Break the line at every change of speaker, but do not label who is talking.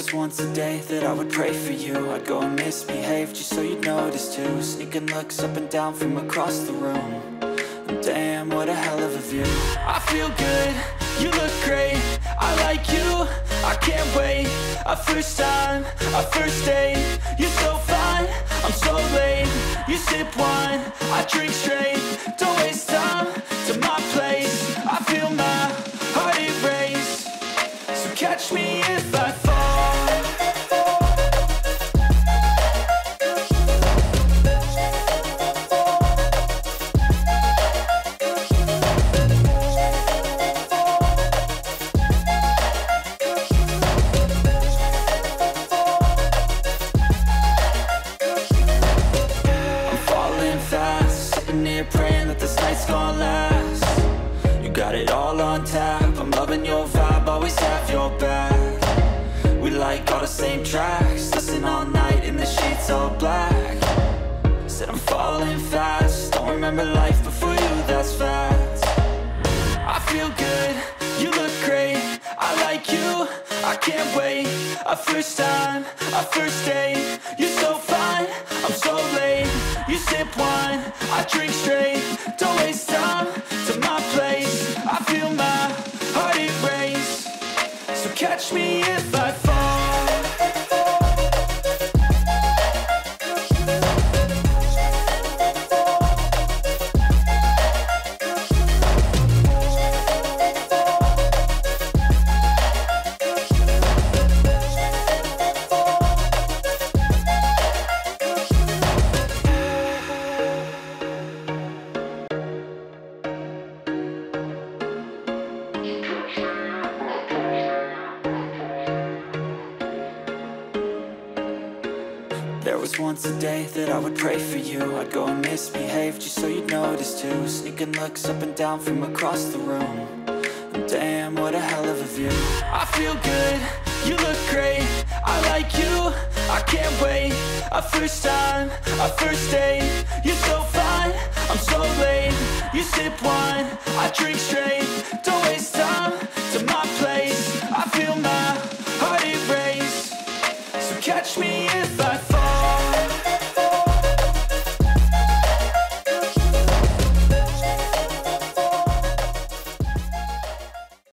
was once a day that I would pray for you. I'd go and misbehave just so you'd notice too. Sneaking looks up and down from across the room. And damn, what a hell of a view. I feel good, you look great, I like you, I can't wait. A first time, a first date, you're so fine, I'm so late. You sip wine, I drink straight, don't waste time to my place. I feel my heart erase, so catch me if I fall. Praying that this night's gonna last. You got it all on tap, I'm loving your vibe, always have your back. We like all the same tracks, listen all night in the sheets all black. Said I'm falling fast, don't remember life before you, that's fact. I feel good, you look great, I like you, I can't wait. A first time, a first date, you're so fine, I'm so late. You sip wine, I drink straight, don't waste time to my place. I feel my heart erase, so catch me if I fall. There was once a day that I would pray for you. I'd go and misbehave just so you'd notice too. Sneaking looks up and down from across the room. And damn, what a hell of a view. I feel good, you look great, I like you, I can't wait. A first time, a first date, you're so fine, I'm so late. You sip wine, I drink straight, don't waste time to my place. I feel my heart erase, so catch me if I